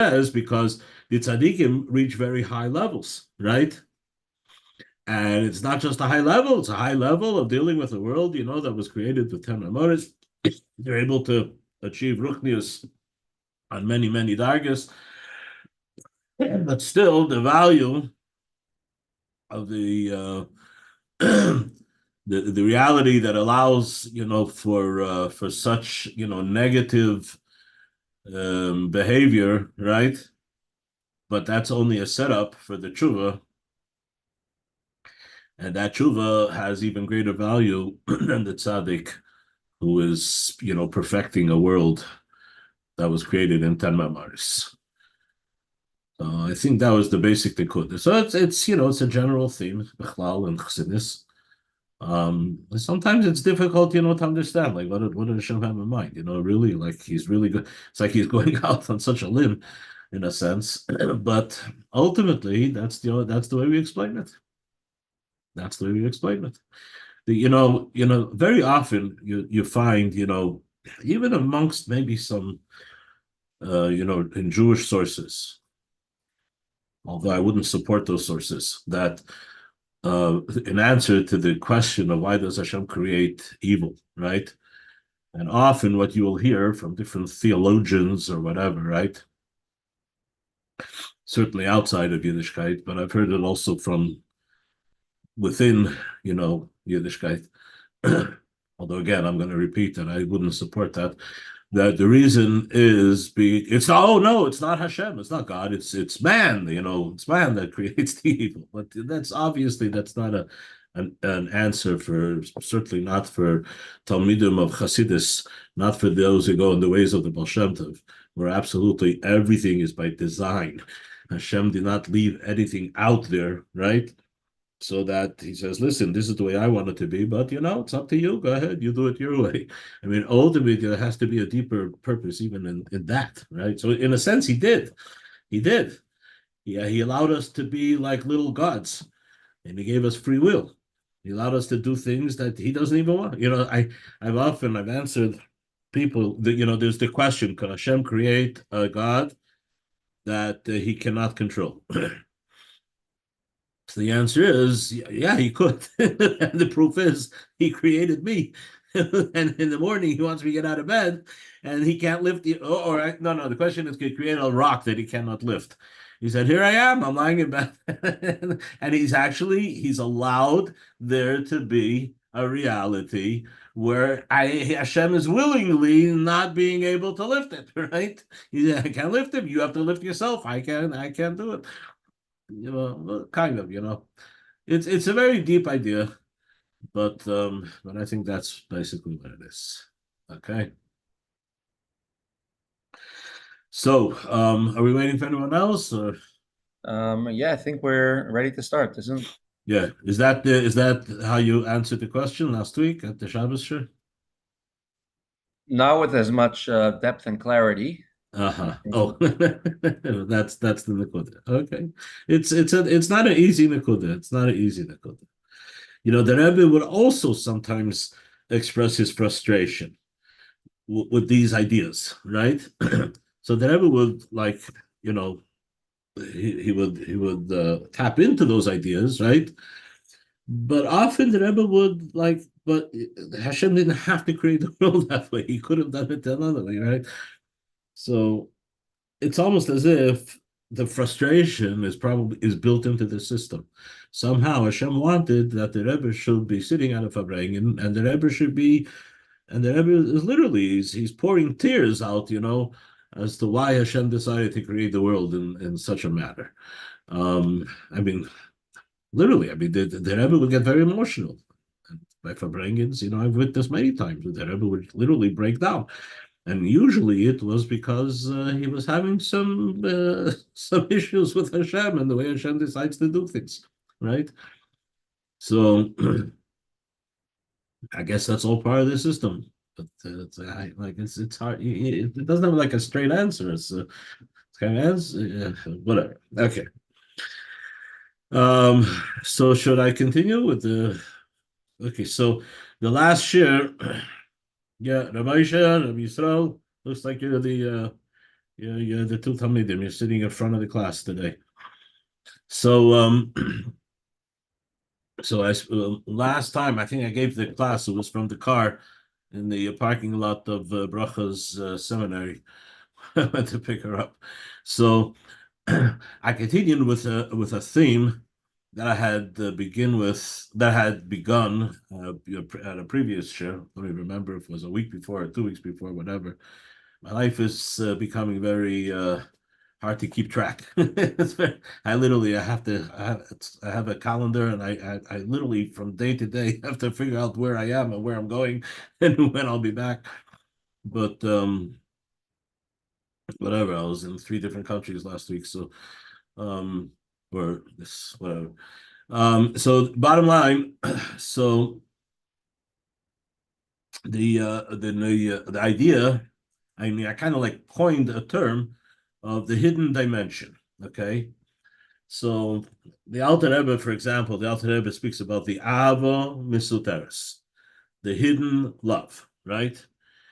says because the tzaddikim reach very high levels, right? And it's not just a high level; it's a high level of dealing with a world, that was created with 10 amoris. They're able to achieve ruchnius on many, many dargas, but still, the value of the the reality that allows, for such, negative behavior, right? But that's only a setup for the tshuva, and that tshuva has even greater value than the tzaddik who is, perfecting a world that was created in 10 mamaris. I think that was the basic tikkun. So it's a general theme, Bechlal and Chassidus. Sometimes it's difficult, to understand, like what did Hashem have in mind? Really, like he's really good. It's like he's going out on such a limb, in a sense. But ultimately, that's the way we explain it. That's the way we explain it. Very often you find, even amongst maybe some, in Jewish sources, although I wouldn't support those sources, that in answer to the question of why does Hashem create evil, right? And often what you will hear from different theologians or whatever, right? Certainly outside of Yiddishkeit, but I've heard it also from within, Yiddishkeit. Although again, I'm going to repeat that I wouldn't support that. That the reason is it's not Hashem, it's not God, it's man, it's man that creates the evil. But that's not an answer for, certainly not for Talmidim of Hasidus, not for those who go in the ways of the Baal Shem Tov, where absolutely everything is by design. Hashem did not leave anything out there, right? So that he says, listen, this is the way I want it to be, but it's up to you. Go ahead, you do it your way. I mean, ultimately, there has to be a deeper purpose even in that, right? So in a sense, he did. He did. Yeah, he allowed us to be like little gods, and he gave us free will. He allowed us to do things that he doesn't even want. I've answered people that, there's the question, can Hashem create a God that he cannot control? So the answer is, yeah, he could. And the proof is, he created me. And in the morning, he wants me to get out of bed, and he can't lift the. No. The question is, can he create a rock that he cannot lift? He said, "Here I am. I'm lying in bed," and he's allowed there to be a reality where Hashem is willingly not being able to lift it. Right? He said, "I can't lift him. You have to lift yourself. I can't do it." Kind of, it's a very deep idea, but I think that's basically what it is. Okay. So, are we waiting for anyone else, or? Yeah, I think we're ready to start, isn't? Yeah, is that how you answered the question last week at the Shabbos shir? Not with as much depth and clarity. Uh-huh. Oh, that's the Nakuda. Okay, it's not an easy Nakuda. It's not an easy Nakuda. The Rebbe would also sometimes express his frustration with these ideas, right? So the Rebbe would he would tap into those ideas, right? But often the Rebbe would but Hashem didn't have to create the world that way. He could have done it another way, right? So it's almost as if the frustration is built into the system. Somehow Hashem wanted that the Rebbe should be sitting at a Farbrengen, and the Rebbe should be, and the Rebbe is literally he's pouring tears out, as to why Hashem decided to create the world in such a manner. I mean, literally, the Rebbe would get very emotional. And by Farbrengens, I've witnessed many times that the Rebbe would literally break down. And usually it was because he was having some issues with Hashem and the way Hashem decides to do things, right? So I guess that's all part of the system. But it's hard. It doesn't have like a straight answer. It's kind of whatever. Okay. So should I continue with the? Okay. So the last share, yeah, Rabbi Yisrael, looks like you're the You're the two Talmidim. You're sitting in front of the class today. So, last time I think I gave the class. It was from the car in the parking lot of Bracha's seminary. I went to pick her up. So I continued with a theme that I had that had begun at a previous show. Let me remember if it was a week before or 2 weeks before, whatever. My life is becoming very hard to keep track. I literally I have a calendar, and I literally from day to day have to figure out where I am and where I'm going and when I'll be back. But whatever, I was in 3 different countries last week, so or this whatever. So bottom line, so the idea, I mean, I kind of like coined a term of the hidden dimension. Okay, so the Alter Rebbe, for example, the Alter Rebbe speaks about the Ava Misuteres, the hidden love, right?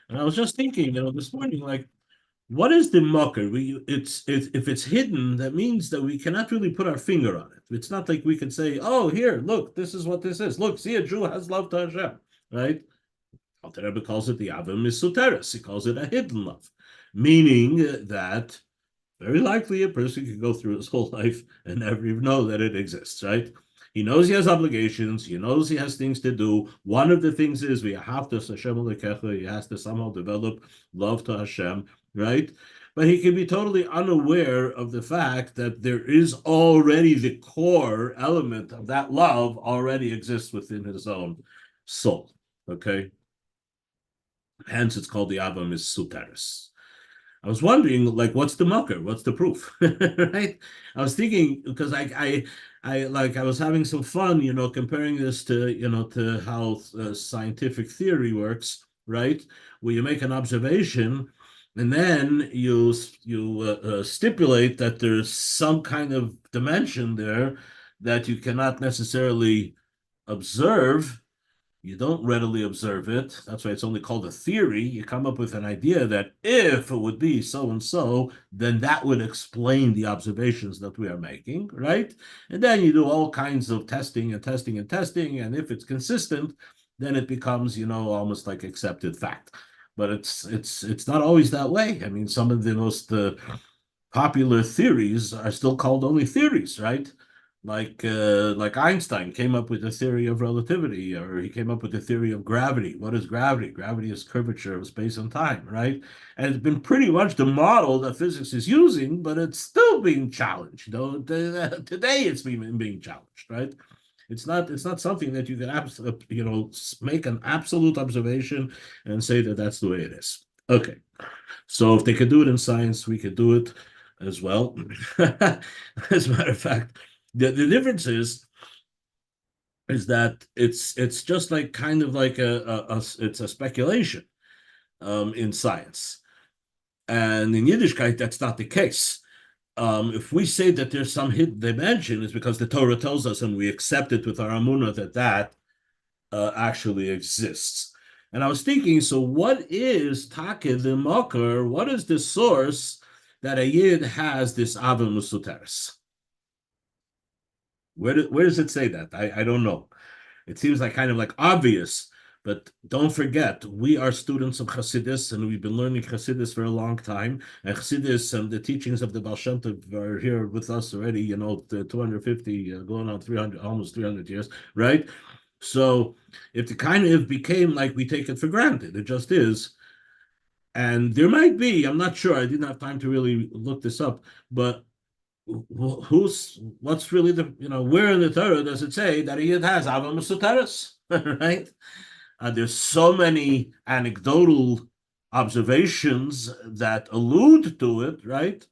And I was just thinking, this morning, like, what is the mocker? It's if it's hidden, that means that we cannot really put our finger on it. It's not like we can say, "Oh, here, look, this is what this is. Look, see, a Jew has love to Hashem," right? Alter Rebbe calls it the Ava Misuteres. He calls it a hidden love, meaning that very likely a person could go through his whole life and never even know that it exists, right? He knows he has obligations. He knows he has things to do. One of the things is we have to Hashem Alekecha. He has to somehow develop love to Hashem, right? But he can be totally unaware of the fact that there is already the core element of that love already exists within his own soul, okay? Hence, it's called the Ava Misuteres. I was wondering, like, what's the mucker? What's the proof? Right? I was thinking because I was having some fun, comparing this to how scientific theory works, right? Where you make an observation, and then you stipulate that there's some kind of dimension there that you cannot necessarily observe. You don't readily observe it. That's why it's only called a theory. You come up with an idea that if it would be so and so, then that would explain the observations that we are making, right? And then you do all kinds of testing and testing and testing. And if it's consistent, then it becomes, almost like accepted fact. But it's not always that way. I mean, some of the most popular theories are still called only theories, right? Like Einstein came up with the theory of relativity, or he came up with the theory of gravity. What is gravity? Gravity is curvature of space and time, right? And it's been pretty much the model that physics is using, but it's still being challenged. Today it's being challenged, right? It's not something that you can make an absolute observation and say that that's the way it is. Okay, so if they could do it in science, we could do it as well. As a matter of fact, the difference is that it's just like kind of like it's a speculation in science, and in Yiddishkeit that's not the case. If we say that there's some hidden dimension, it's because the Torah tells us, and we accept it with our amunah that actually exists. And I was thinking, so what is Take the Makar? What is the source that a Yid has this Ava Musuteres? Where does it say that? I don't know. It seems like kind of like obvious, but don't forget, we are students of Chassidus, and we've been learning Chassidus for a long time. And Chassidus and the teachings of the Baal Shem Tov are here with us already, the 250, going on 300, almost 300 years, right? So if it kind of became like we take it for granted, it just is. And there might be, I'm not sure, I didn't have time to really look this up, but what's really where in the Torah does it say that he has Ava Mesuteres, right? There's so many anecdotal observations that allude to it, right?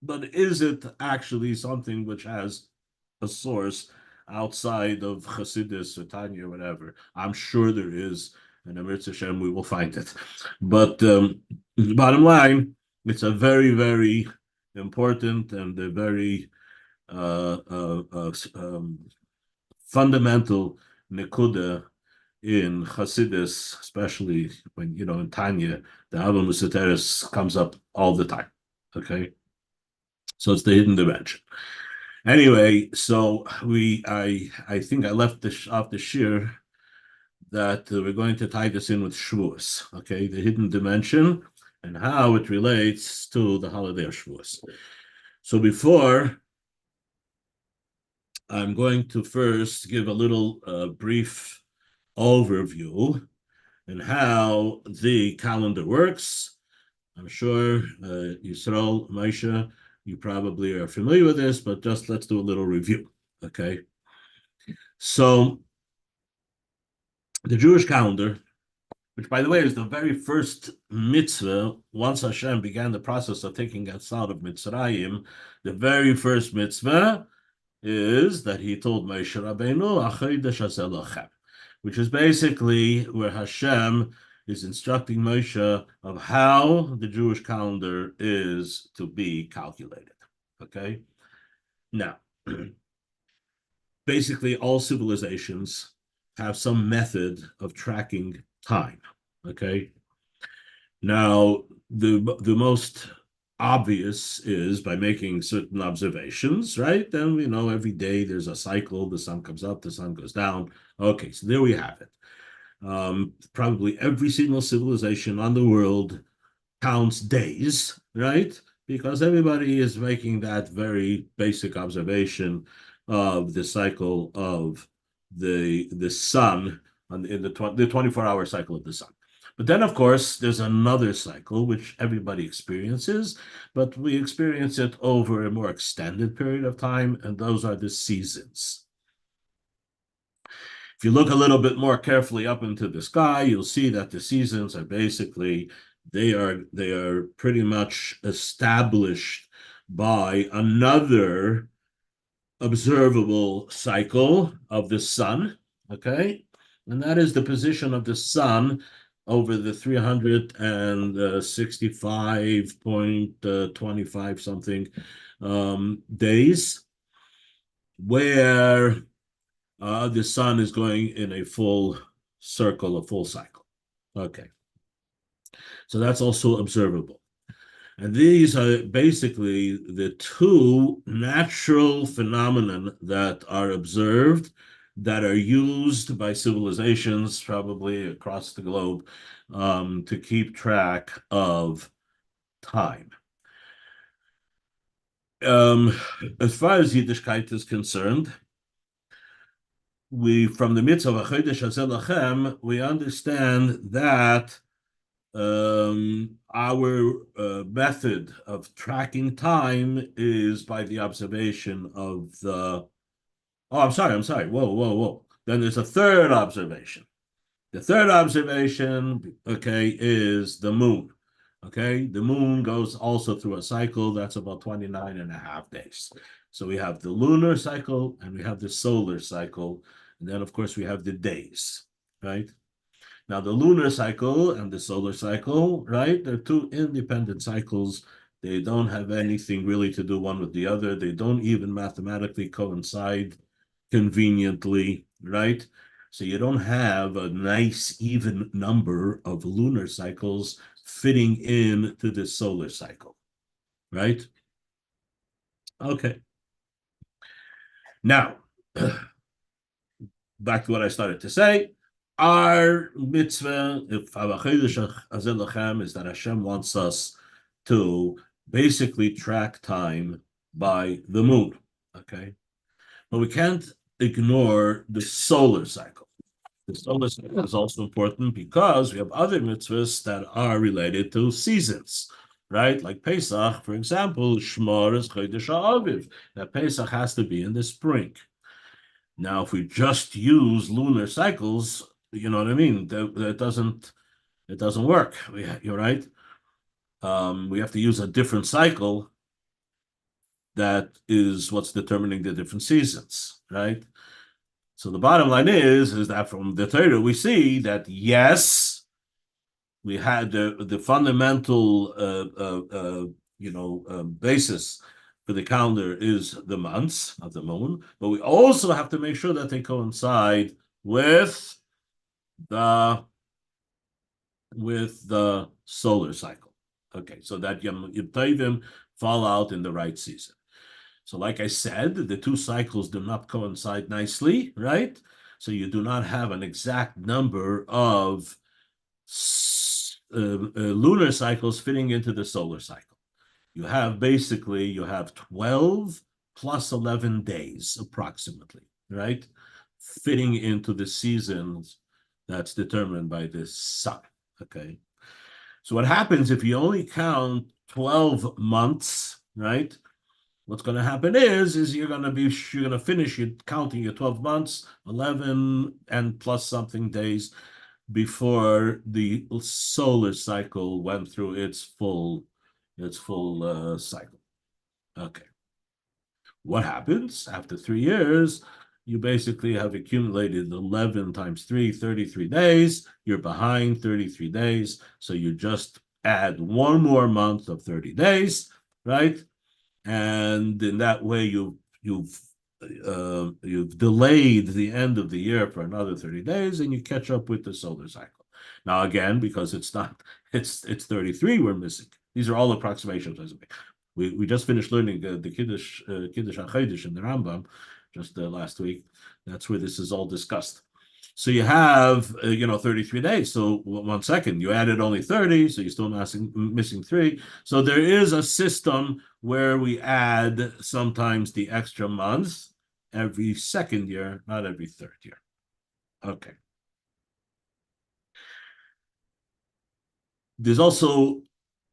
But is it actually something which has a source outside of Chassidus or Tanya or whatever? I'm sure there is, and Eretz Hashem, we will find it. But bottom line, it's a very, very important and a very fundamental nekuda in Hasidus, especially when, in Tanya, the Abba Musateris comes up all the time. Okay. So it's the hidden dimension. Anyway, so I think I left off the Shiur that we're going to tie this in with Shavuos, okay, the hidden dimension and how it relates to the holiday of Shavuos. So before, I'm going to first give a little brief overview and how the calendar works. I'm sure Yisrael, Moshe, you probably are familiar with this, but just let's do a little review, okay? So the Jewish calendar, which by the way is the very first mitzvah, once Hashem began the process of taking us out of Mitzrayim, the very first mitzvah is that he told Moshe Rabbeinu, "Achodesh hazeh lachem," which is basically where Hashem is instructing Moshe of how the Jewish calendar is to be calculated. Okay? Now, basically all civilizations have some method of tracking time. Okay? Now, the most obvious is by making certain observations, right? Then we know every day there's a cycle, the sun comes up, the sun goes down. Okay, so there we have it. Probably every single civilization on the world counts days, right? Because everybody is making that very basic observation of the cycle of the sun in the 24-hour cycle of the sun. But then, of course, there's another cycle which everybody experiences, but we experience it over a more extended period of time, and those are the seasons. If you look a little bit more carefully up into the sky, you'll see that the seasons are basically, they are pretty much established by another observable cycle of the sun, okay? And that is the position of the sun over the 365.25 something days, where the sun is going in a full circle, a full cycle. Okay. So that's also observable. And these are basically the two natural phenomena that are observed, that are used by civilizations probably across the globe to keep track of time. As far as Yiddishkeit is concerned, from the mitzvah of Chodesh hazeh lachem, we understand that our method of tracking time is by the observation of the. Oh, I'm sorry. Whoa. Then there's a third observation. The third observation, okay, is the moon. Okay, the moon goes also through a cycle that's about 29 and a half days. So we have the lunar cycle and we have the solar cycle. And then, of course, we have the days, right? Now, the lunar cycle and the solar cycle, right? They're two independent cycles. They don't have anything really to do one with the other. They don't even mathematically coincide conveniently, right? So you don't have a nice even number of lunar cycles fitting in to the solar cycle, right? Okay. Now, back to what I started to say. Our mitzvah, if is that Hashem wants us to basically track time by the moon, okay? But we can't ignore the solar cycle. The solar cycle is also important because we have other mitzvahs that are related to seasons, right? Like Pesach, for example, Shmor is Chodesh HaAviv. That Pesach has to be in the spring. Now, if we just use lunar cycles, you know what I mean? That doesn't work. You're right. We have to use a different cycle. That is what's determining the different seasons, right? So the bottom line is that from the Torah we see that yes, we had the fundamental basis for the calendar is the months of the moon, but we also have to make sure that they coincide with the solar cycle. Okay, so that Yom Tovim fall out in the right season. So, like I said, the two cycles do not coincide nicely, right? So you do not have an exact number of lunar cycles fitting into the solar cycle. You have 12 plus 11 days approximately, right? Fitting into the seasons that's determined by the sun, okay? So what happens if you only count 12 months, right? What's going to happen is you're going to finish counting your 12 months, 11 and plus something days before the solar cycle went through its full cycle. Okay. What happens after 3 years? You basically have accumulated 11 times 3, 33 days. You're behind 33 days. So you just add one more month of 30 days, right? And in that way, you've delayed the end of the year for another 30 days, and you catch up with the solar cycle. Now, again, because it's 33 we're missing. These are all approximations. We just finished learning the Kiddush HaChodesh in the Rambam just last week. That's where this is all discussed. So you have 33 days. So 1 second, you added only 30, so you're still missing 3. So there is a system where we add sometimes the extra month every second year, not every third year. Okay. There's also,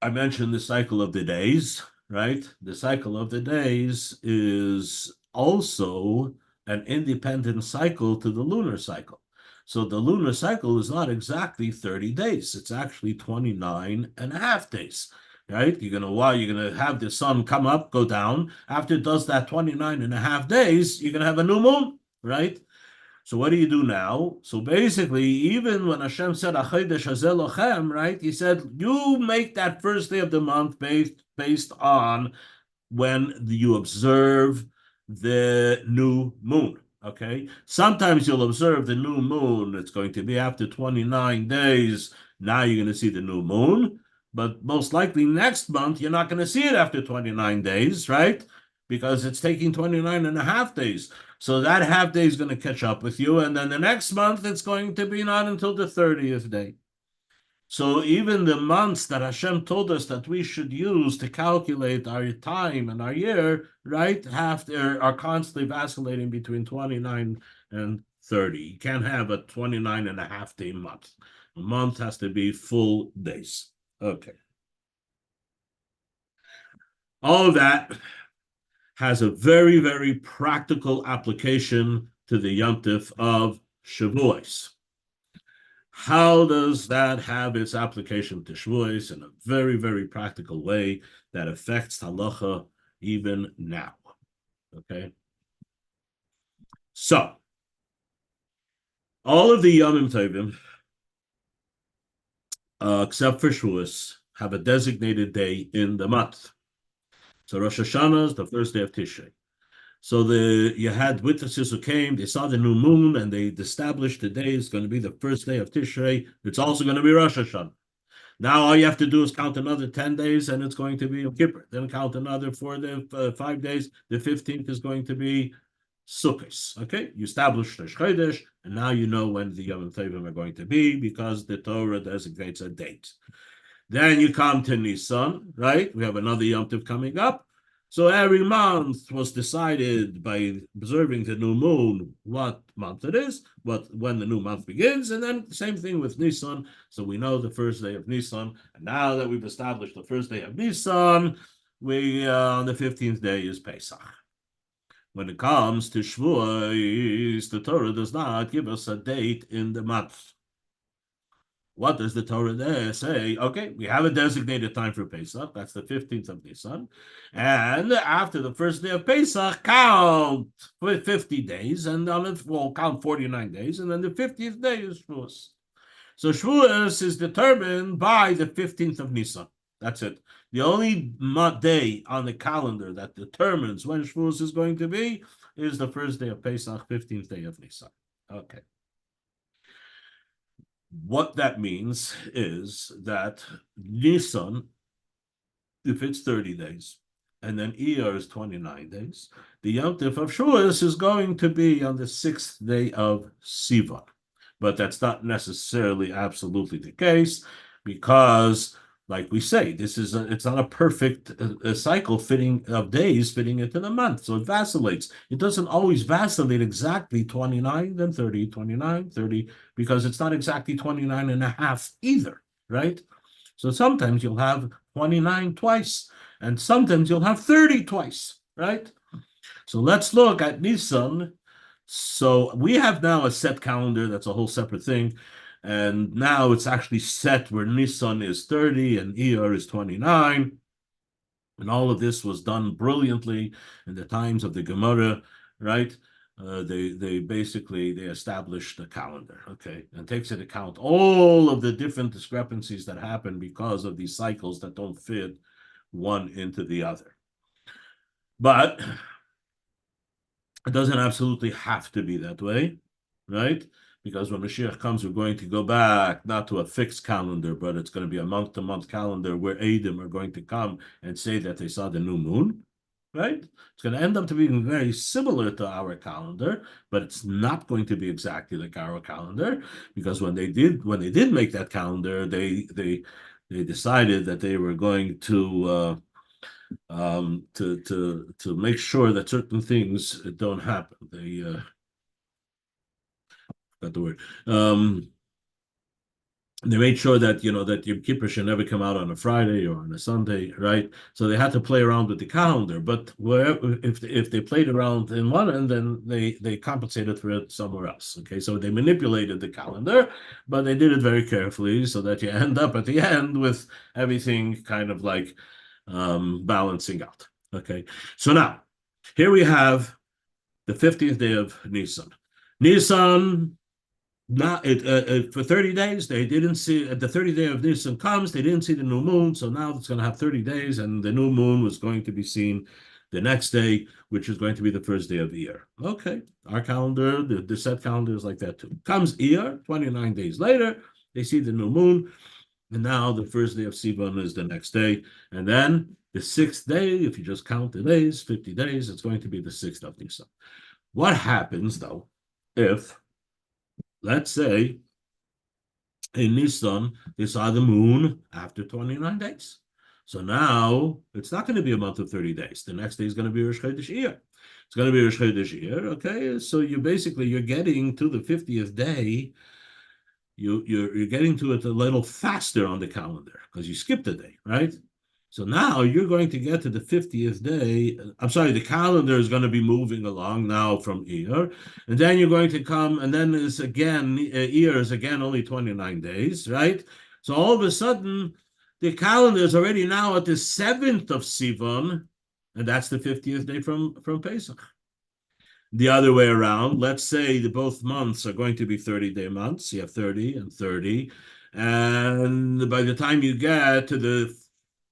I mentioned the cycle of the days, right? The cycle of the days is also an independent cycle to the lunar cycle. So the lunar cycle is not exactly 30 days. It's actually 29 and a half days, right? You're going to have the sun come up, go down. After it does that 29 and a half days, you're going to have a new moon, right? So what do you do now? So basically, even when Hashem said, right? He said, you make that first day of the month based on when you observe the new moon. Okay. Sometimes you'll observe the new moon. It's going to be after 29 days. Now you're going to see the new moon. But most likely next month, you're not going to see it after 29 days, right? Because it's taking 29 and a half days. So that half day is going to catch up with you. And then the next month, it's going to be not until the 30th day. So even the months that Hashem told us that we should use to calculate our time and our year, right, are constantly vacillating between 29 and 30. You can't have a 29 and a half day month. A month has to be full days. Okay. All of that has a very, very practical application to the Yom Tif of Shavuos. How does that have its application to Shavuos? In a very, very practical way that affects halacha even now. Okay? So, all of the Yomim Tovim, except for Shavuos, have a designated day in the month. So Rosh Hashanah is the first day of Tishrei. So you had witnesses who came, they saw the new moon, and they established the day is going to be the first day of Tishrei. It's also going to be Rosh Hashanah. Now all you have to do is count another 10 days, and it's going to be Yom Kippur. Then count another 5 days. The 15th is going to be Sukkot. Okay, you established Rosh Chodesh, and now you know when the Yom Tovim are going to be because the Torah designates a date. Then you come to Nisan, right? We have another Yom Tov coming up. So every month was decided by observing the new moon what month it is, when the new month begins, and then same thing with Nisan. So we know the first day of Nisan, and now that we've established the first day of Nisan, on the 15th day is Pesach. When it comes to Shavuos, the Torah does not give us a date in the month. What does the Torah there say? Okay, we have a designated time for Pesach. That's the 15th of Nisan. And after the first day of Pesach, count for 50 days, and we'll count 49 days, and then the 50th day is Shavuos. So Shavuos is determined by the 15th of Nisan. That's it. The only day on the calendar that determines when Shavuos is going to be is the first day of Pesach, 15th day of Nisan. Okay. What that means is that Nisan, if it's 30 days, and then Iyar is 29 days, the Yom Tov of Shavuos is going to be on the 6th day of Sivan. But that's not necessarily absolutely the case, because, like we say, it's not a perfect cycle fitting of days fitting into the month, so it vacillates. It doesn't always vacillate exactly 29, then 30, 29, 30, because it's not exactly 29 and a half either, right? So sometimes you'll have 29 twice, and sometimes you'll have 30 twice, right? So let's look at Nisan. So we have now a set calendar, that's a whole separate thing. And now it's actually set where Nisan is 30 and Iyar is 29. And all of this was done brilliantly in the times of the Gemara, right? They basically they established a calendar, okay, and takes into account all of the different discrepancies that happen because of these cycles that don't fit one into the other. But it doesn't absolutely have to be that way, right? Because when Mashiach comes, we're going to go back not to a fixed calendar, but it's going to be a month-to-month calendar where Adam are going to come and say that they saw the new moon, right? It's going to end up to being very similar to our calendar, but it's not going to be exactly like our calendar, because when they did make that calendar, they decided that they were going to make sure that certain things don't happen. They got the word. They made sure that that Yom Kippur should never come out on a Friday or on a Sunday, right? So they had to play around with the calendar. But wherever, if they played around in one end, then they compensated for it somewhere else. Okay, so they manipulated the calendar, but they did it very carefully so that you end up at the end with everything kind of like balancing out. Okay, so now here we have the 50th day of Nisan. Nisan, not for 30 days, they didn't see, at the 30th day of Nisan comes, they didn't see the new moon, so now it's going to have 30 days, and the new moon was going to be seen the next day, which is going to be the first day of Iyar. Okay, our calendar, the set calendar is like that too. Comes Iyar, 29 days later, they see the new moon, and now the first day of Sivan is the next day, and then the 6th day, if you just count the days, 50 days, it's going to be the 6th of Nisan. What happens, though, if, let's say, in Nisan, they saw the moon after 29 days? So now it's not going to be a month of 30 days. The next day is going to be Rosh Chodesh Iyar. It's going to be Rosh Chodesh Iyar, okay? So you're getting to the 50th day. You're getting to it a little faster on the calendar because you skipped a day, right? So now you're going to get to the 50th day. I'm sorry, the calendar is going to be moving along now from Iyar. And then you're going to come, and then is again, Iyar is again only 29 days, right? So all of a sudden, the calendar is already now at the 7th of Sivan, and that's the 50th day from Pesach. The other way around, let's say the both months are going to be 30-day months. You have 30 and 30. And by the time you get to the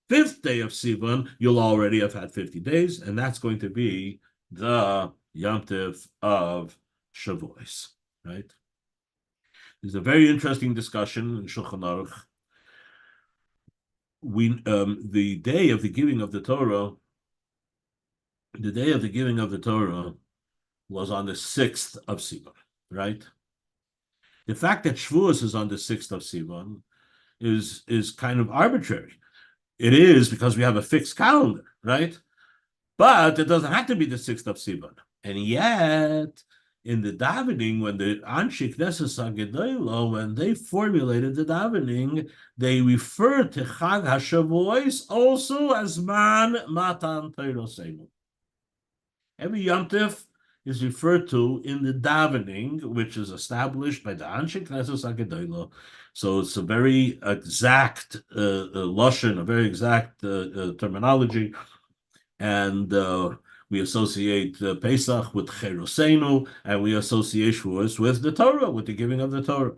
5th day of Sivan, you'll already have had 50 days, and that's going to be the Yom Tov of Shavuos, right? There's a very interesting discussion in Shulchan Aruch. The day of the giving of the Torah, was on the 6th of Sivan, right? The fact that Shavuos is on the 6th of Sivan is kind of arbitrary. It is because we have a fixed calendar, right? But it doesn't have to be the 6th of Sivan. And yet, in the davening, when the Anshei Knesset HaGedolah, when they formulated the davening, they refer to Chag HaShavuos also as Man Matan Torosenu. Every Yom Tov is referred to in the davening, which is established by the Anshei Knesset HaGedolah. So it's a very exact lashon, a very exact terminology, and we associate Pesach with Cherosenu, and we associate Shavuos with the Torah, with the giving of the Torah.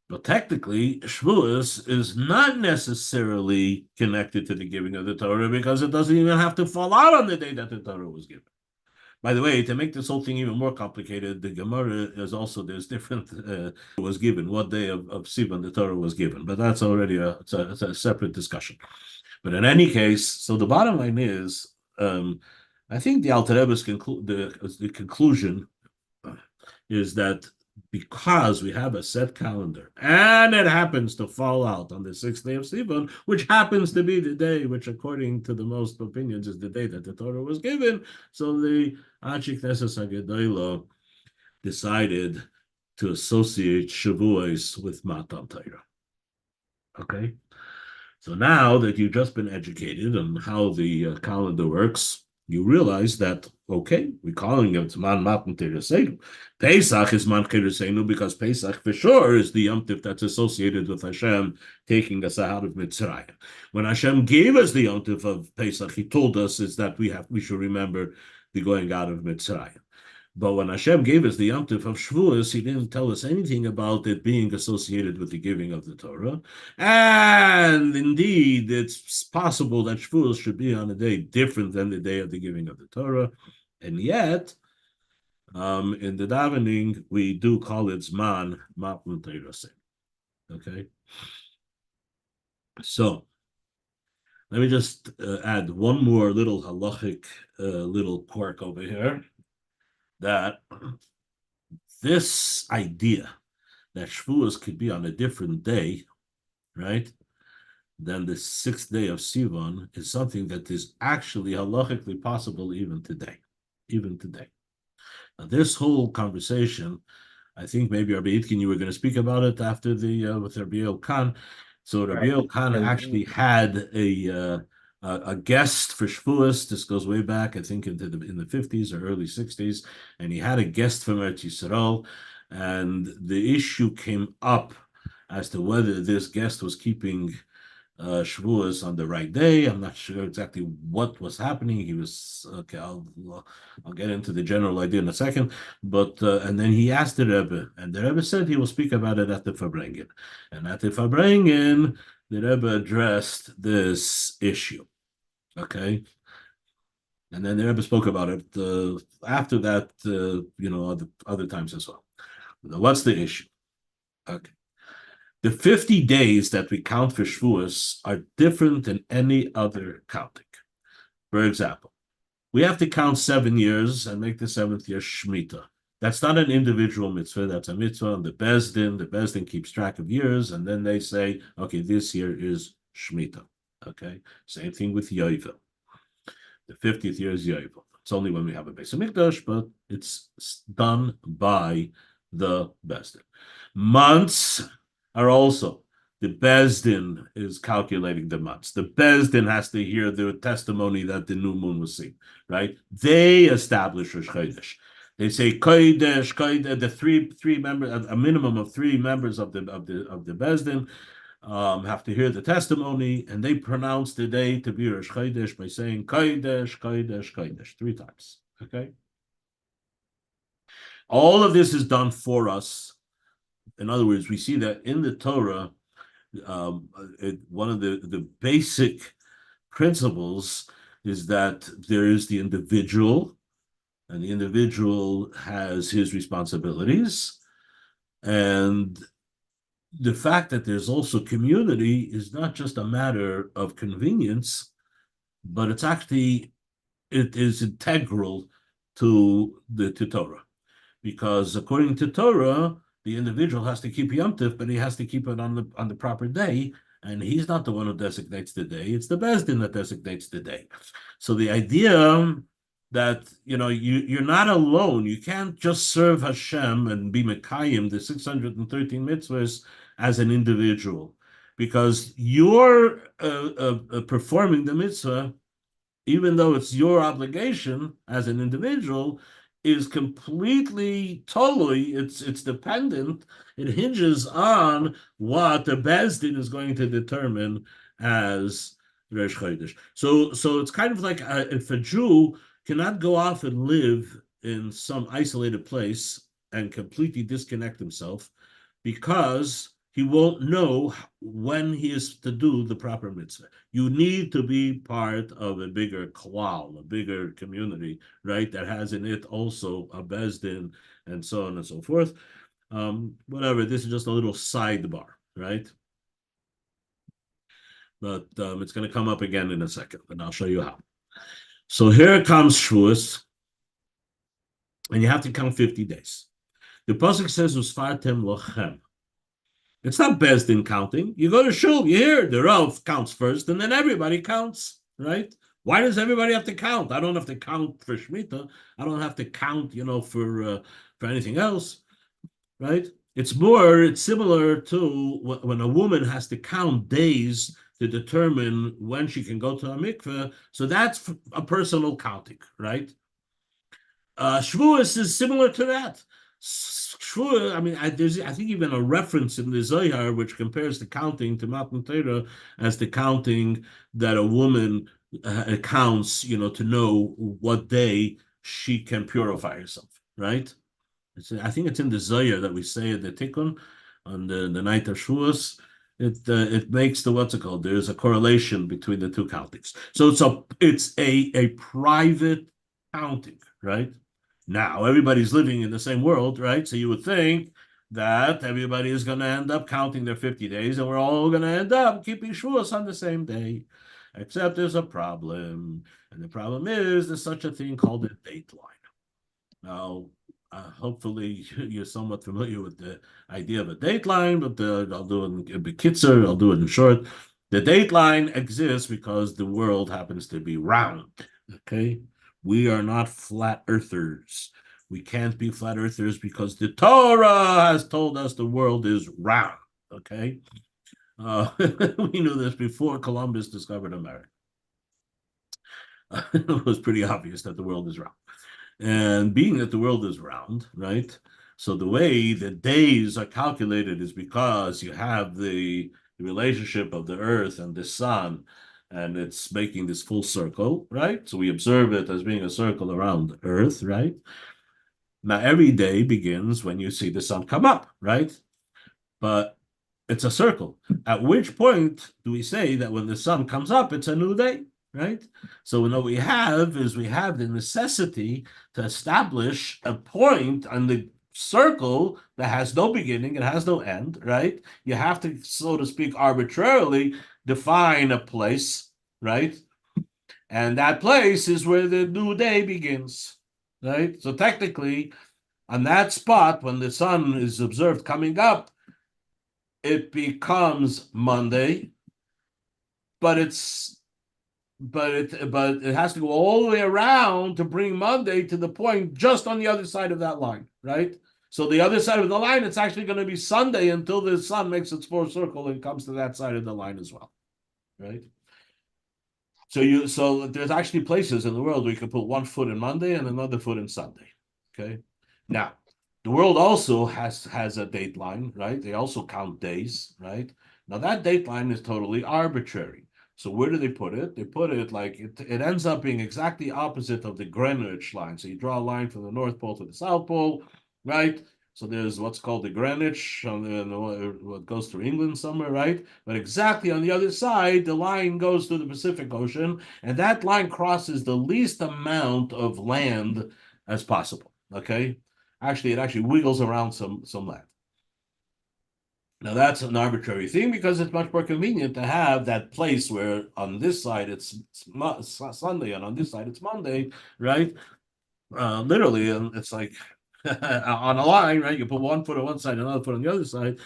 But technically, Shavuos is not necessarily connected to the giving of the Torah because it doesn't even have to fall out on the day that the Torah was given. By the way, to make this whole thing even more complicated, the Gemara is also, there's different, was given, what day of Sivan the Torah was given, but that's already it's a separate discussion. But in any case, so the bottom line is, I think the Alter Rebbe's the conclusion is that because we have a set calendar and it happens to fall out on the 6th day of Sivan, which happens to be the day which, according to the most opinions, is the day that the Torah was given, so the Achik Knesses HaGedolah decided to associate Shavuos with Matan Torah. Okay? So now that you've just been educated on how the calendar works, you realize that, okay, we're calling it Man Matan Tereseinu. Pesach is Man Tereseinu because Pesach for sure is the Yom Tov that's associated with Hashem taking us out of Mitzrayim. When Hashem gave us the Yom Tov of Pesach, He told us is that we should remember the going out of Mitzrayim. But when Hashem gave us the Yom Tov of Shavuos, He didn't tell us anything about it being associated with the giving of the Torah. And indeed, it's possible that Shavuos should be on a day different than the day of the giving of the Torah. And yet, in the davening, we do call it Zman Matan Teiraseh. Okay? So, let me just add one more little halachic little quirk over here. That this idea that Shavuos could be on a different day, right, than the 6th day of Sivan is something that is actually halachically possible even today. Even today. Now, this whole conversation, I think maybe Rabbi Itkin, you were going to speak about it after the with Rabbi Elkan. So Rabbi Elkan actually had a guest for Shavuos. This goes way back, I think, in the 50s or early 60s, and he had a guest from Eretz Yisrael, and the issue came up as to whether this guest was keeping Shavuos on the right day. I'm not sure exactly what was happening. He was okay. I'll get into the general idea in a second, but and then he asked the Rebbe, and the Rebbe said he will speak about it at the Farbrengen, and at the Farbrengen, the Rebbe addressed this issue. Okay, and then the Rebbe spoke about it after that, other times as well. Now, what's the issue? Okay, the 50 days that we count for Shavuos are different than any other counting. For example, we have to count 7 years and make the 7th year Shemitah. That's not an individual mitzvah. That's a mitzvah on the Bezdin. The Bezdin keeps track of years, and then they say, okay, this year is Shemitah. Okay, same thing with Yovel. The 50th year is Yovel. It's only when we have a Beis Hamikdash, but it's done by the Bezdin. Months are also, the Bezdin is calculating the months. The Bezdin has to hear the testimony that the new moon was seen, right? They establish Rosh Chodesh. They say Kodesh, Kodesh. The three members, a minimum of 3 members of the Bezdin have to hear the testimony, and they pronounce the day to be Rosh Chodesh by saying Kodesh, Kodesh, Kodesh 3 times. Okay. All of this is done for us. In other words, we see that in the Torah, one of the basic principles is that there is the individual, and the individual has his responsibilities. And the fact that there's also community is not just a matter of convenience, but it is integral to Torah. Because according to Torah, the individual has to keep Yom Tov, but he has to keep it on the proper day, and he's not the one who designates the day. It's the Bezdin that designates the day. So the idea that you're not alone. You can't just serve Hashem and be Mekayim, the 613 mitzvahs, as an individual, because you're performing the mitzvah, even though it's your obligation as an individual, is completely totally, it's dependent, it hinges on what the Bezdin is going to determine as Rosh Chodesh. So it's kind of like if a Jew cannot go off and live in some isolated place and completely disconnect himself, because he won't know when he is to do the proper mitzvah. You need to be part of a bigger klal, a bigger community, right? That has in it also a bezdin and so on and so forth. Whatever, this is just a little sidebar, right? But it's going to come up again in a second, and I'll show you how. So here comes Shavuos, and you have to count 50 days. The pasuk says, "Usfartem lochem." It's not best in counting. You go to shul, you hear the Rav counts first, and then everybody counts, right? Why does everybody have to count? I don't have to count for Shemitah. I don't have to count, for anything else, right? It's similar to when a woman has to count days to determine when she can go to a mikveh. So that's a personal counting, right? Shavuos is similar to that. Shavuos, I mean, there's I think even a reference in the Zohar which compares the counting to Matan Torah as the counting that a woman counts, to know what day she can purify herself, right? I think it's in the Zohar that we say at the Tikkun on the night of Shavuos. It makes the what's it called? There's a correlation between the two countings. So it's a private counting, right? Now everybody's living in the same world, right? So you would think that everybody is going to end up counting their 50 days, and we're all going to end up keeping Shavuos on the same day. Except there's a problem, and the problem is there's such a thing called a dateline. Now, hopefully you're somewhat familiar with the idea of a dateline, but I'll do it in bekitzer, I'll do it in short. The dateline exists because the world happens to be round, okay? We are not flat earthers. We can't be flat earthers because the Torah has told us the world is round, okay? We knew this before Columbus discovered America. It was pretty obvious that the world is round. And being that the world is round, right? So the way the days are calculated is because you have the relationship of the earth and the sun, and it's making this full circle, right? So we observe it as being a circle around earth, right? Now every day begins when you see the sun come up, right? But it's a circle. At which point do we say that when the sun comes up, it's a new day? Right? So what we have is we have the necessity to establish a point on the circle that has no beginning, it has no end, right? You have to, so to speak, arbitrarily define a place, right? And that place is where the new day begins, right? So technically, on that spot, when the sun is observed coming up, it becomes Monday, but it has to go all the way around to bring Monday to the point just on the other side of that line, right? So the other side of the line, it's actually going to be Sunday until the sun makes its full circle and comes to that side of the line as well, right? So there's actually places in the world where you can put one foot in Monday and another foot in Sunday, okay? Now, the world also has a dateline, right? They also count days, right? Now that dateline is totally arbitrary. So where do they put it? They put it like it ends up being exactly opposite of the Greenwich line. So you draw a line from the North Pole to the South Pole, right? So there's what's called the Greenwich, what goes through England somewhere, right? But exactly on the other side, the line goes through the Pacific Ocean, and that line crosses the least amount of land as possible, okay? Actually, it actually wiggles around some land. Now that's an arbitrary thing because it's much more convenient to have that place where on this side it's Sunday and on this side it's Monday, right? Literally, and it's like on a line, right? You put one foot on one side, another foot on the other side.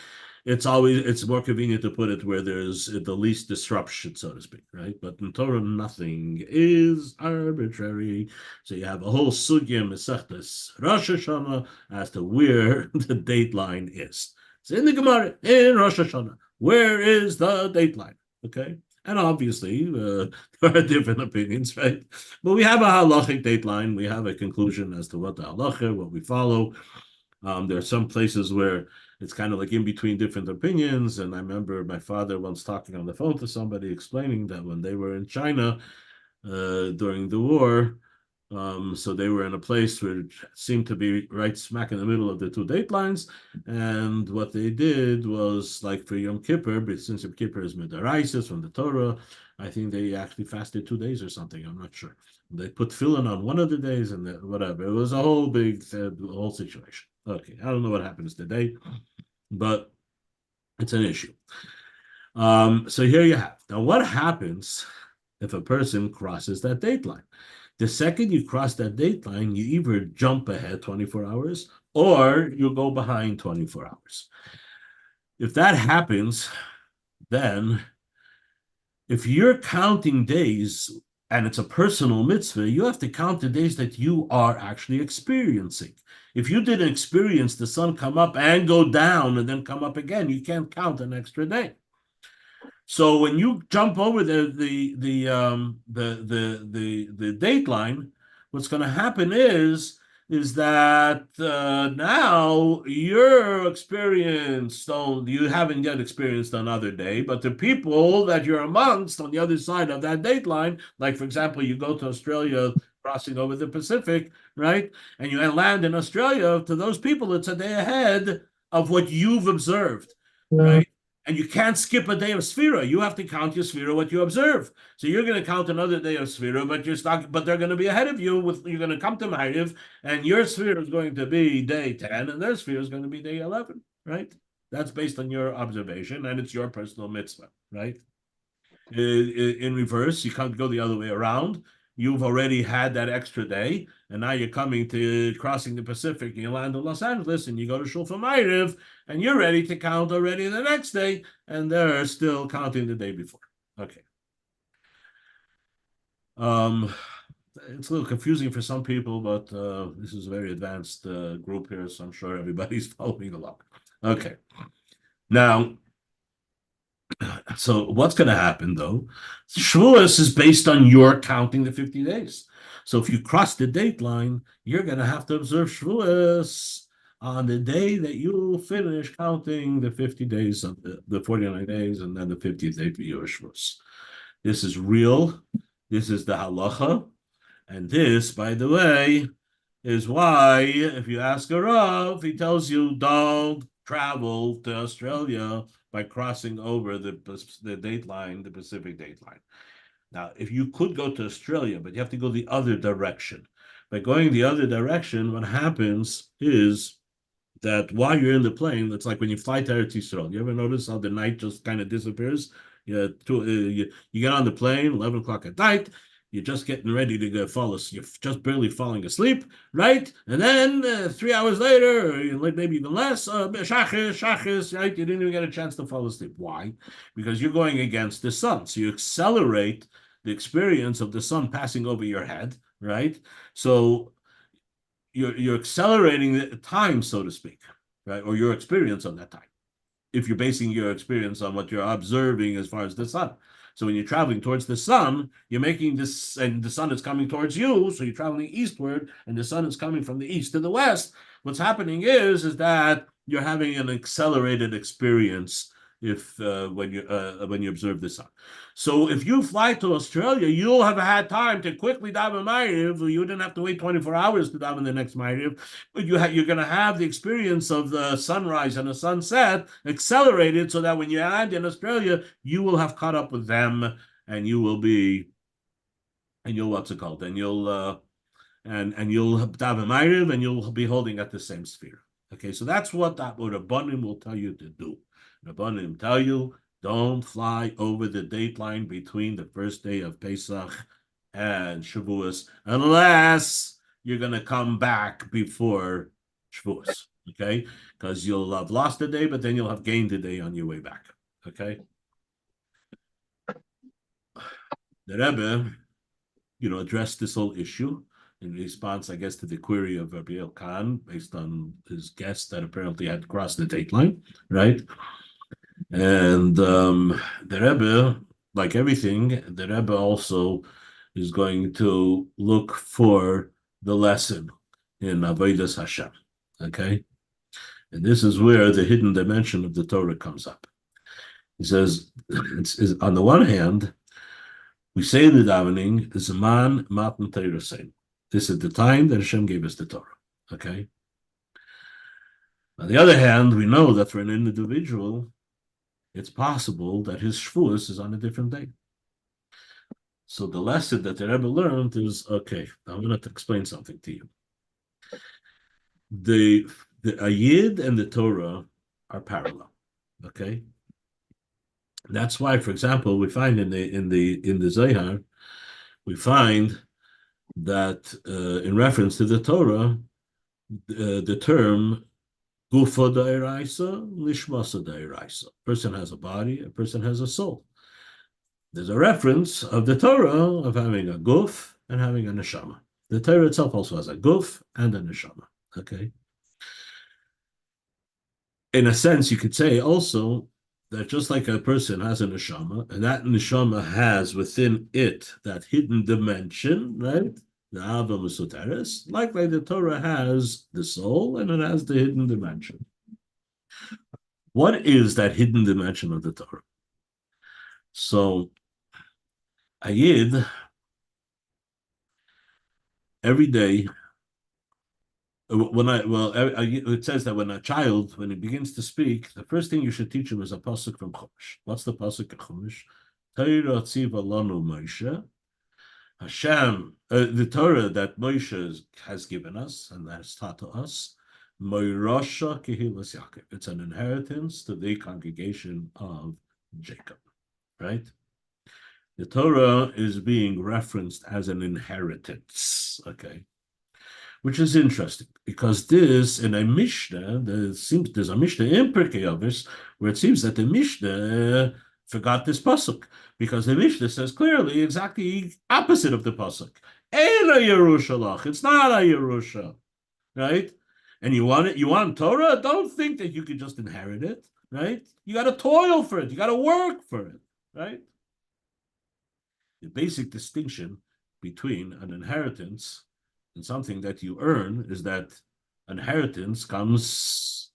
It's more convenient to put it where there's the least disruption, so to speak, right? But in Torah, nothing is arbitrary. So you have a whole sugya mesechtes Rosh Hashanah as to where the date line is. It's in the Gemara in Rosh Hashanah. Where is the date line? Okay. And obviously, there are different opinions, right? But we have a halachic date line. We have a conclusion as to what the halacha, what we follow. There are some places where it's kind of like in between different opinions. And I remember my father once talking on the phone to somebody explaining that when they were in China during the war, So they were in a place where it seemed to be right smack in the middle of the two date lines. And what they did was, like for Yom Kippur, but since Yom Kippur is Midaraisa from the Torah, I think they actually fasted 2 days or something. I'm not sure. They put tefillin on one of the days and whatever. It was a whole big whole situation. Okay, I don't know what happens today, but it's an issue. So here you have. Now, what happens if a person crosses that date line? The second you cross that date line, you either jump ahead 24 hours or you go behind 24 hours. If that happens, then if you're counting days and it's a personal mitzvah, you have to count the days that you are actually experiencing. If you didn't experience the sun come up and go down and then come up again, you can't count an extra day. So when you jump over the date line, what's going to happen is that now your experience, you haven't yet experienced another day, but the people that you're amongst on the other side of that date line, like for example, you go to Australia crossing over the Pacific, right? And you land in Australia, to those people, it's a day ahead of what you've observed, right? And you can't skip a day of Sphira. You have to count your Sphira, what you observe. So you're going to count another day of Sphira, but you're stuck, but they're going to be ahead of you. You're going to come to Ma'ariv, and your Sphira is going to be day 10, and their Sphira is going to be day 11, right? That's based on your observation, and it's your personal mitzvah, right? In reverse, you can't go the other way around. You've already had that extra day, and now you're coming to crossing the Pacific, and you land in Los Angeles, and you go to Shul for Ma'ariv, and you're ready to count already the next day, and they're still counting the day before. Okay. It's a little confusing for some people, but this is a very advanced group here, so I'm sure everybody's following along. Okay. Now, so what's going to happen, though? Shavuos is based on your counting the 50 days. So if you cross the date line, you're going to have to observe Shavuos on the day that you finish counting the 50 days of the 49 days and then the 50th day for your Shavuos. This is real. This is the halacha. And this, by the way, is why if you ask a Rav, he tells you don't travel to Australia by crossing over the date line, the Pacific date line. Now, if you could go to Australia, but you have to go the other direction. By going the other direction, what happens is that while you're in the plane, it's like when you fly to Eretz Yisrael. You ever notice how the night just kind of disappears? You get on the plane, 11 o'clock at night, you're just getting ready to go fall asleep. You're just barely falling asleep, right? And then 3 hours later, or maybe even less, shachis, right? You didn't even get a chance to fall asleep. Why? Because you're going against the sun. So you accelerate the experience of the sun passing over your head, right? So you're accelerating the time, so to speak, right? Or your experience of that time. If you're basing your experience on what you're observing as far as the sun. So when you're traveling towards the sun, you're making this, and the sun is coming towards you, so you're traveling eastward, and the sun is coming from the east to the west. What's happening is that you're having an accelerated experience when you observe the sun. So if you fly to Australia, you'll have had time to quickly daven Ma'ariv. You didn't have to wait 24 hours to daven the next Ma'ariv, but you're going to have the experience of the sunrise and the sunset accelerated, so that when you land in Australia, you will have caught up with them, and you will be, and you'll what's it called? And you'll and you'll daven Ma'ariv, and you'll be holding at the same sphere. Okay, so that's what Rabbanim will tell you to do. Rabbanim tell you, don't fly over the date line between the first day of Pesach and Shavuos, unless you're going to come back before Shavuos, okay? Because you'll have lost a day, but then you'll have gained a day on your way back, okay? The Rebbe, addressed this whole issue in response, I guess, to the query of Rabbi Khan, based on his guess that apparently had crossed the date line, right? And the Rebbe, like everything, the Rebbe also is going to look for the lesson in Avodas Hashem, okay? And this is where the hidden dimension of the Torah comes up. He says, it's on the one hand, we say in the davening, Zaman Matan Teirasein. This is the time that Hashem gave us the Torah. Okay. On the other hand, we know that for an individual, it's possible that his Shavuos is on a different day. So the lesson that the Rebbe learned is, okay, I'm going to explain something to you. The Ayid and the Torah are parallel. Okay. That's why, for example, we find in the Zohar, we find that in reference to the Torah, the term Gufa da'iraisa, Lishmasa da'iraisa. A person has a body, a person has a soul. There's a reference of the Torah of having a guf and having a neshama. The Torah itself also has a guf and a neshama. Okay. In a sense, you could say also that just like a person has a neshama, and that neshama has within it that hidden dimension, right? The Ava Musoteres, like the Torah has the soul and it has the hidden dimension. What is that hidden dimension of the Torah? So, Ayid, every day, it says that when a child, when he begins to speak, the first thing you should teach him is a pasuk from Chumash. What's the pasuk of Chumash? Torah tziva lanu Moshe. Hashem, the Torah that Moshe has given us and that has taught to us, Moirasha Kehilas Yaakov. It's an inheritance to the congregation of Jacob, right? The Torah is being referenced as an inheritance, okay? Which is interesting because this in a Mishnah, there's a Mishnah in Pirkei Avos where it seems that the Mishnah forgot this pasuk because the Mishnah says clearly exactly opposite of the pasuk. Ein a Yerushalach. It's not a Yerusha, right? And you want Torah? Don't think that you can just inherit it, right? You got to toil for it. You got to work for it, right? The basic distinction between an inheritance and something that you earn is that inheritance comes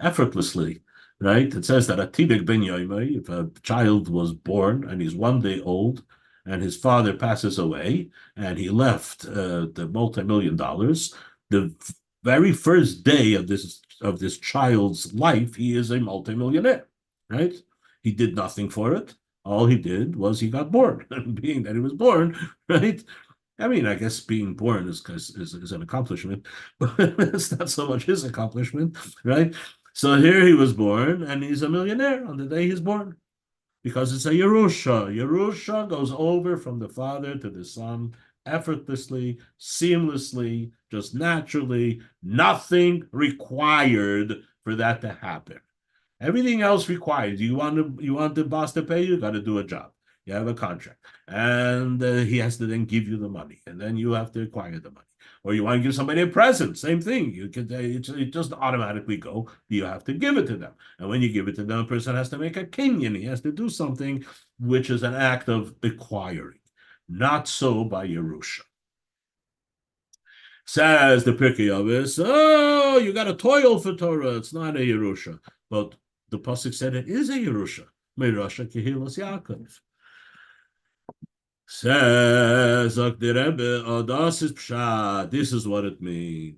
effortlessly, right? It says that a tibik ben yoimai, if a child was born and he's 1 day old and his father passes away and he left the multi-million dollars, the very first day of this child's life, he is a multimillionaire, right? He did nothing for it. All he did was he got born, and being that he was born, right? I mean, I guess being born is an accomplishment, but it's not so much his accomplishment, right? So here he was born, and he's a millionaire on the day he's born, because it's a Yerusha. Yerusha goes over from the father to the son effortlessly, seamlessly, just naturally, nothing required for that to happen. Everything else required. You want the boss to pay you, got to do a job. You have a contract, and he has to then give you the money, and then you have to acquire the money. Or you want to give somebody a present, same thing. You can it doesn't automatically go. You have to give it to them, and when you give it to them, a person has to make a kinyan. He has to do something which is an act of acquiring. Not so by Yerusha. Says the Pirkei Avos, oh, you got to toil for Torah. It's not a Yerusha, but the pasuk said it is a Yerusha. Meirasha Kehilas Yaakov. Says the Rebbe, oh, das is pshat. This is what it means.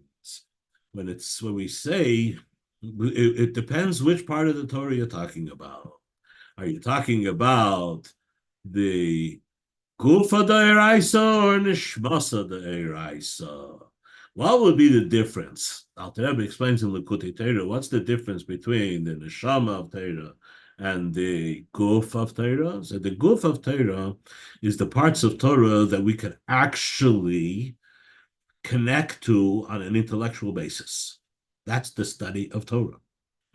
When we say, it depends which part of the Torah you're talking about. Are you talking about the Gufa da'iraisa or Nishmasa da'iraisa? What would be the difference? Alter Rebbe explains in Likutei Torah, what's the difference between the Neshama of Torah and the Guf of Torah? So the Guf of Torah is the parts of Torah that we can actually connect to on an intellectual basis. That's the study of Torah,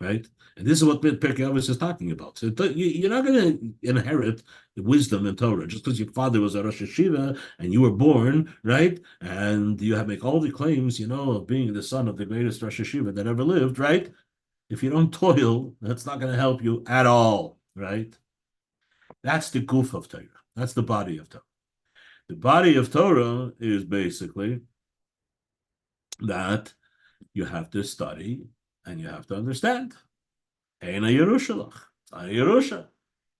right? And this is what Pirkei Avos is talking about. So you're not going to inherit wisdom and Torah just because your father was a Rosh Hashiva and you were born, right? And you have make all the claims, of being the son of the greatest Rosh Hashiva that ever lived, right? If you don't toil, that's not going to help you at all, right? That's the guf of Torah. That's the body of Torah. The body of Torah is basically that you have to study and you have to understand. Ein a Yerushalach. It's not a Yerusha.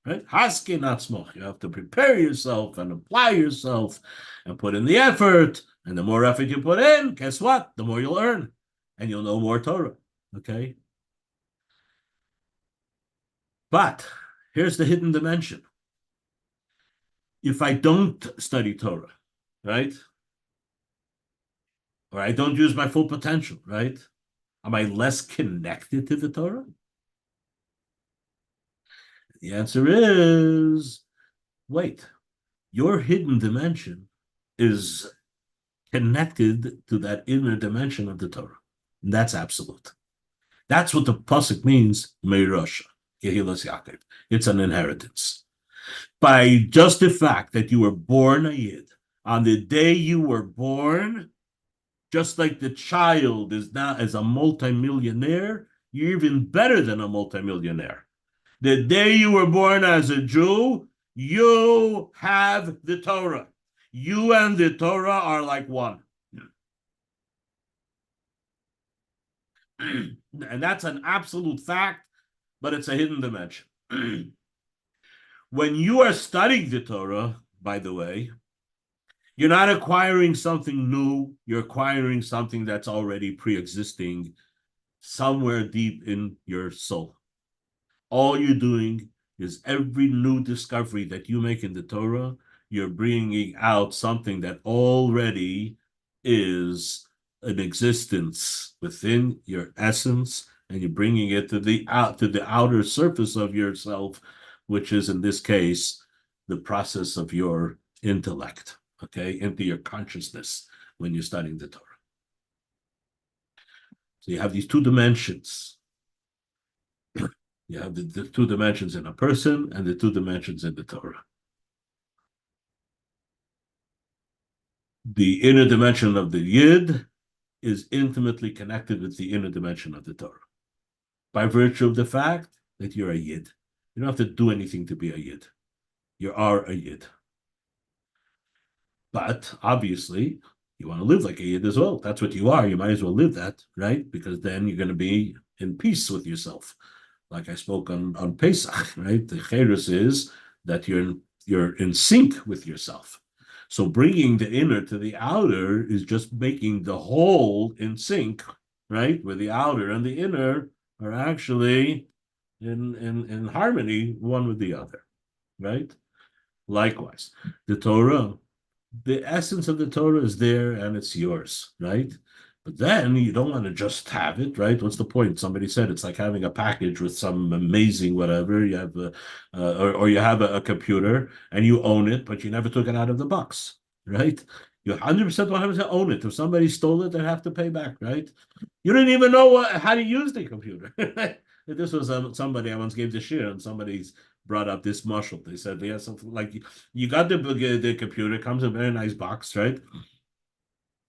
right? Haskin atzmoch. You have to prepare yourself and apply yourself and put in the effort. And the more effort you put in, guess what? The more you'll earn, and you'll know more Torah. Okay. But here's the hidden dimension. If I don't study Torah, right? Or I don't use my full potential, right? Am I less connected to the Torah? The answer is wait, your hidden dimension is connected to that inner dimension of the Torah. And that's absolute. That's what the pasuk means, Meirosha, Kehilas Yaakov. It's an inheritance. By just the fact that you were born a Yid, on the day you were born, just like the child is now as a multimillionaire, you're even better than a multimillionaire. The day you were born as a Jew, you have the Torah. You and the Torah are like one. And that's an absolute fact, but it's a hidden dimension. When you are studying the Torah, by the way, you're not acquiring something new, you're acquiring something that's already pre-existing somewhere deep in your soul. All you're doing is every new discovery that you make in the Torah, you're bringing out something that already is an existence within your essence, and you're bringing it to the outer surface of yourself, which is in this case the process of your intellect, okay, into your consciousness when you're studying the Torah. So you have these two dimensions. You have the two dimensions in a person and the two dimensions in the Torah. The inner dimension of the Yid is intimately connected with the inner dimension of the Torah by virtue of the fact that you're a Yid. You don't have to do anything to be a Yid. You are a Yid. But obviously, you want to live like a Yid as well. That's what you are. You might as well live that, right? Because then you're going to be in peace with yourself. Like I spoke on Pesach, right? The Cherus is that you're in sync with yourself. So bringing the inner to the outer is just making the whole in sync, right? Where the outer and the inner are actually in harmony one with the other, right? Likewise, the Torah, the essence of the Torah is there and it's yours, right? But then you don't want to just have it, right? What's the point? Somebody said it's like having a package with some amazing whatever. You have or you have a computer and you own it, but you never took it out of the box, right? You 100% 100% own it. If somebody stole it, they have to pay back, right? You didn't even know how to use the computer. This was somebody I once gave the shiur, and somebody's brought up this mashal. They said, yeah, something like you got the computer, it comes in a very nice box, right?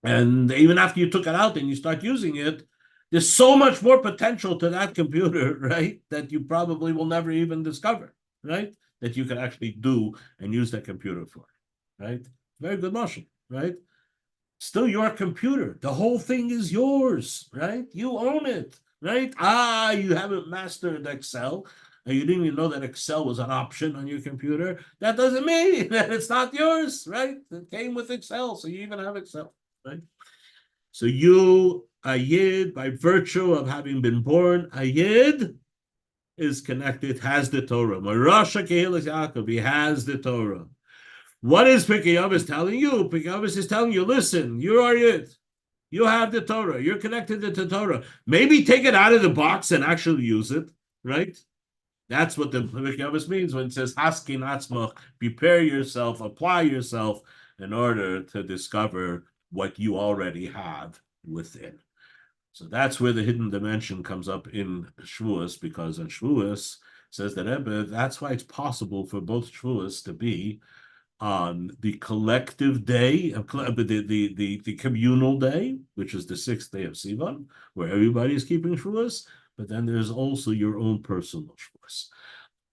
And even after you took it out and you start using it, there's so much more potential to that computer, right? That you probably will never even discover, right? That you can actually do and use that computer for, right? Very good mashal, right? Still your computer. The whole thing is yours, right? You own it, right? You haven't mastered Excel, and you didn't even know that Excel was an option on your computer. That doesn't mean that it's not yours, right? It came with Excel, so you even have Excel, right? So you, a Yid, by virtue of having been born a Yid, is connected, has the Torah. Marasha Kehilas Yaakov, he has the Torah. What is Pirkei Avos telling you? Pirkei Avos is telling you, listen, you are it. You have the Torah. You're connected to the Torah. Maybe take it out of the box and actually use it, right? That's what the Pirkei Avos means when it says, Haskin atzmach, prepare yourself, apply yourself in order to discover what you already have within. So that's where the hidden dimension comes up in Shavuos, because in Shavuos, says the Rebbe, that's why it's possible for both Shavuos to be on the collective day, the communal day, which is the 6th day of Sivan, where everybody is keeping Shavuos, but then there's also your own personal Shavuos.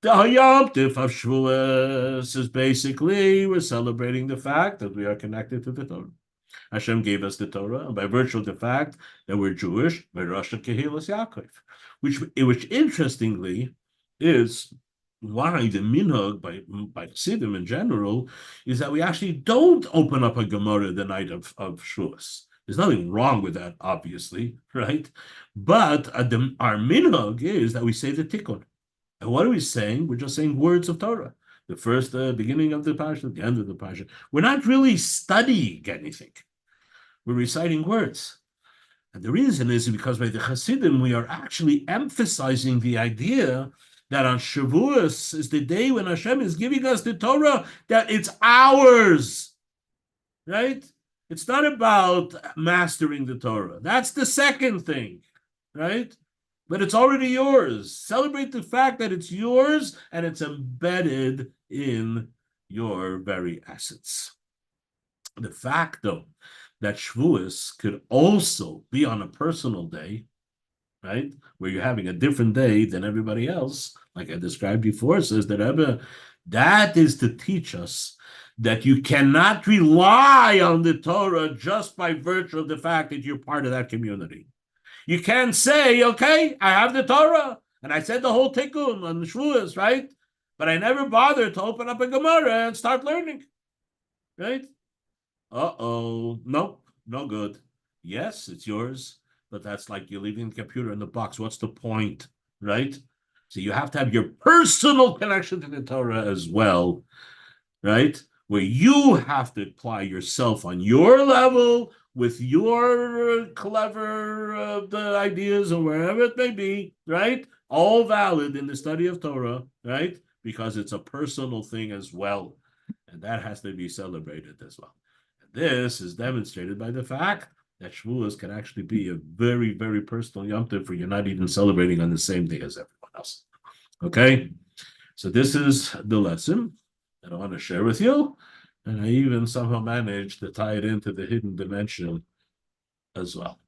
The Hayom Tif of Shavuos is basically, we're celebrating the fact that we are connected to the Torah. Hashem gave us the Torah, and by virtue of the fact that we're Jewish, by Rosh Kehilas Yaakov, which interestingly is why the minhag by Chassidim in general is that we actually don't open up a Gemara the night of Shavuos. There's nothing wrong with that, obviously, right? But our minhag is that we say the tikkun. And what are we saying? We're just saying words of Torah. The first beginning of the parsha, the end of the parsha. We're not really studying anything. We're reciting words. And the reason is because by the Hasidim, we are actually emphasizing the idea that on Shavuos is the day when Hashem is giving us the Torah, that it's ours, right? It's not about mastering the Torah. That's the second thing, right? But it's already yours. Celebrate the fact that it's yours and it's embedded in your very essence. The fact, though, that Shavuos could also be on a personal day, right, where you're having a different day than everybody else, like I described before, says the Rebbe, that is to teach us that you cannot rely on the Torah just by virtue of the fact that you're part of that community. You can't say, okay, I have the Torah, and I said the whole tikkun on the Shavuos, right? But I never bothered to open up a Gemara and start learning, right? Nope, no good. Yes, it's yours, but that's like you're leaving the computer in the box. What's the point, right? So you have to have your personal connection to the Torah as well, right? Where you have to apply yourself on your level with your clever the ideas or wherever it may be, right? All valid in the study of Torah, right? Because it's a personal thing as well. And that has to be celebrated as well. This is demonstrated by the fact that Shavuos can actually be a very, very personal Yom Tov where you're not even celebrating on the same day as everyone else. Okay? So this is the lesson that I want to share with you. And I even somehow managed to tie it into the hidden dimension as well.